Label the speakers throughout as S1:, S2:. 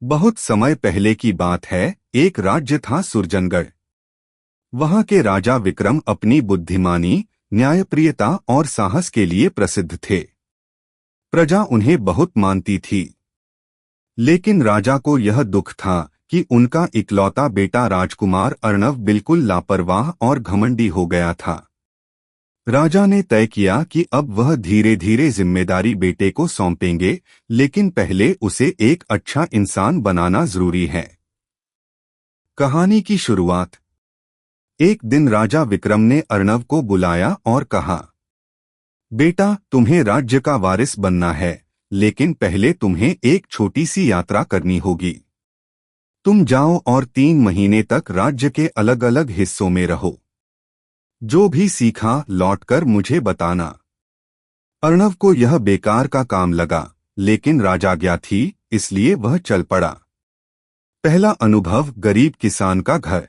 S1: बहुत समय पहले की बात है। एक राज्य था सुरजनगढ़। वहां के राजा विक्रम अपनी बुद्धिमानी, न्यायप्रियता और साहस के लिए प्रसिद्ध थे। प्रजा उन्हें बहुत मानती थी। लेकिन राजा को यह दुख था कि उनका इकलौता बेटा राजकुमार अर्णव बिल्कुल लापरवाह और घमंडी हो गया था। राजा ने तय किया कि अब वह धीरे धीरे जिम्मेदारी बेटे को सौंपेंगे, लेकिन पहले उसे एक अच्छा इंसान बनाना जरूरी है। कहानी की शुरुआत। एक दिन राजा विक्रम ने अर्णव को बुलाया और कहा, बेटा, तुम्हें राज्य का वारिस बनना है, लेकिन पहले तुम्हें एक छोटी सी यात्रा करनी होगी। तुम जाओ और 3 महीने तक राज्य के अलग अलग हिस्सों में रहो। जो भी सीखा लौटकर मुझे बताना। अर्णव को यह बेकार का काम लगा, लेकिन राजाज्ञा थी, इसलिए वह चल पड़ा। पहला अनुभव, गरीब किसान का घर।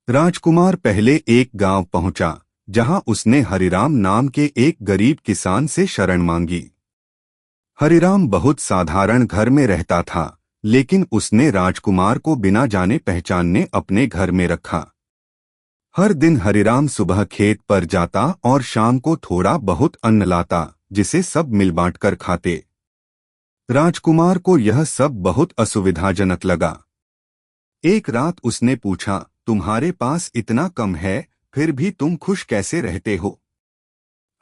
S1: राजकुमार पहले एक गांव पहुंचा, जहां उसने हरिराम नाम के एक गरीब किसान से शरण मांगी। हरिराम बहुत साधारण घर में रहता था, लेकिन उसने राजकुमार को बिना जाने पहचाने अपने घर में रखा। हर दिन हरिराम सुबह खेत पर जाता और शाम को थोड़ा बहुत अन्न लाता, जिसे सब मिल बांट कर खाते। राजकुमार को यह सब बहुत असुविधाजनक लगा। एक रात उसने पूछा, तुम्हारे पास इतना कम है, फिर भी तुम खुश कैसे रहते हो?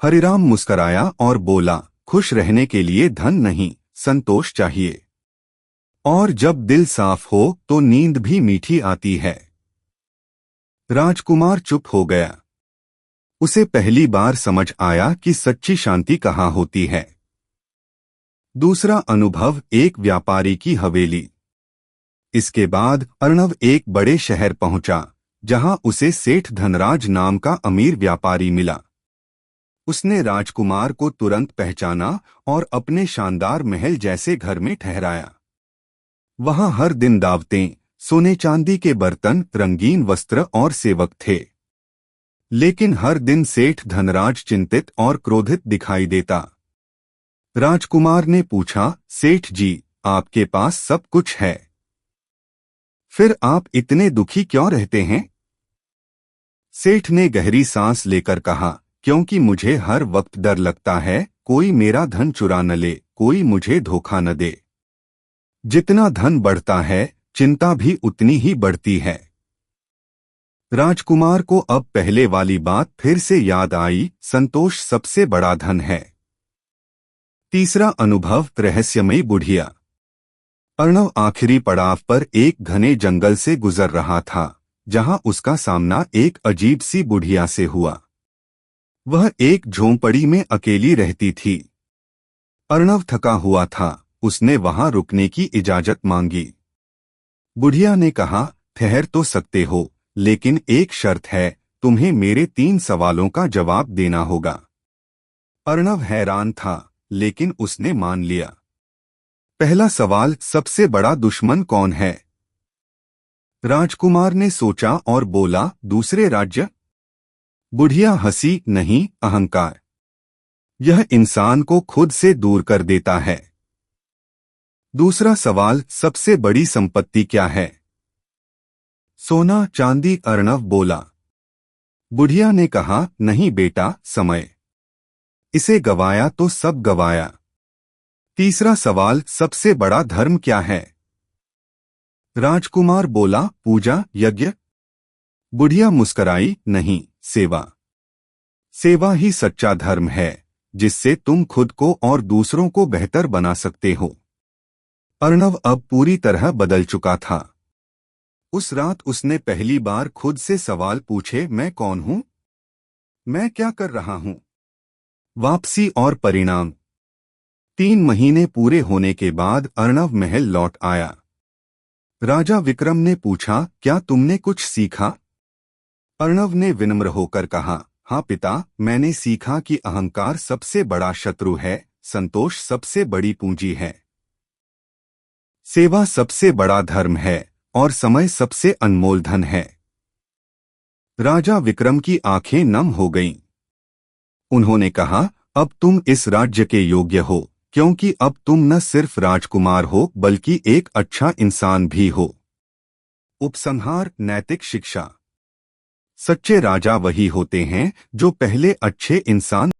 S1: हरिराम मुस्कराया और बोला, खुश रहने के लिए धन नहीं, संतोष चाहिए। और जब दिल साफ हो तो नींद भी मीठी आती है। राजकुमार चुप हो गया। उसे पहली बार समझ आया कि सच्ची शांति कहाँ होती है। दूसरा अनुभव, एक व्यापारी की हवेली। इसके बाद अर्णव एक बड़े शहर पहुंचा, जहां उसे सेठ धनराज नाम का अमीर व्यापारी मिला। उसने राजकुमार को तुरंत पहचाना और अपने शानदार महल जैसे घर में ठहराया। वहां हर दिन दावतें, सोने चांदी के बर्तन, रंगीन वस्त्र और सेवक थे। लेकिन हर दिन सेठ धनराज चिंतित और क्रोधित दिखाई देता। राजकुमार ने पूछा, सेठ जी, आपके पास सब कुछ है, फिर आप इतने दुखी क्यों रहते हैं? सेठ ने गहरी सांस लेकर कहा, क्योंकि मुझे हर वक्त डर लगता है, कोई मेरा धन चुरा न ले, कोई मुझे धोखा न दे। जितना धन बढ़ता है, चिंता भी उतनी ही बढ़ती है। राजकुमार को अब पहले वाली बात फिर से याद आई, संतोष सबसे बड़ा धन है। तीसरा अनुभव, रहस्यमयी बुढ़िया। अर्णव आखिरी पड़ाव पर एक घने जंगल से गुजर रहा था, जहां उसका सामना एक अजीब सी बुढ़िया से हुआ। वह एक झोंपड़ी में अकेली रहती थी। अर्णव थका हुआ था, उसने वहां रुकने की इजाजत मांगी। बुढ़िया ने कहा, ठहर तो सकते हो, लेकिन एक शर्त है, तुम्हें मेरे 3 सवालों का जवाब देना होगा। अर्णव हैरान था, लेकिन उसने मान लिया। पहला सवाल, सबसे बड़ा दुश्मन कौन है? राजकुमार ने सोचा और बोला, दूसरे राज्य। बुढ़िया हंसी, नहीं, अहंकार। यह इंसान को खुद से दूर कर देता है। दूसरा सवाल, सबसे बड़ी संपत्ति क्या है? सोना चांदी, अर्णव बोला। बुढ़िया ने कहा, नहीं बेटा, समय। इसे गवाया तो सब गवाया। तीसरा सवाल, सबसे बड़ा धर्म क्या है? राजकुमार बोला, पूजा, यज्ञ। बुढ़िया मुस्कराई, नहीं, सेवा। सेवा ही सच्चा धर्म है, जिससे तुम खुद को और दूसरों को बेहतर बना सकते हो। अर्णव अब पूरी तरह बदल चुका था। उस रात उसने पहली बार खुद से सवाल पूछे, मैं कौन हूं? मैं क्या कर रहा हूं? वापसी और परिणाम। 3 महीने पूरे होने के बाद अर्णव महल लौट आया। राजा विक्रम ने पूछा, क्या तुमने कुछ सीखा? अर्णव ने विनम्र होकर कहा, हाँ पिता, मैंने सीखा कि अहंकार सबसे बड़ा शत्रु है, संतोष सबसे बड़ी पूंजी है, सेवा सबसे बड़ा धर्म है और समय सबसे अनमोल धन है। राजा विक्रम की आंखें नम हो गईं। उन्होंने कहा, अब तुम इस राज्य के योग्य हो, क्योंकि अब तुम न सिर्फ राजकुमार हो बल्कि एक अच्छा इंसान भी हो। उपसंहार, नैतिक शिक्षा। सच्चे राजा वही होते हैं जो पहले अच्छे इंसान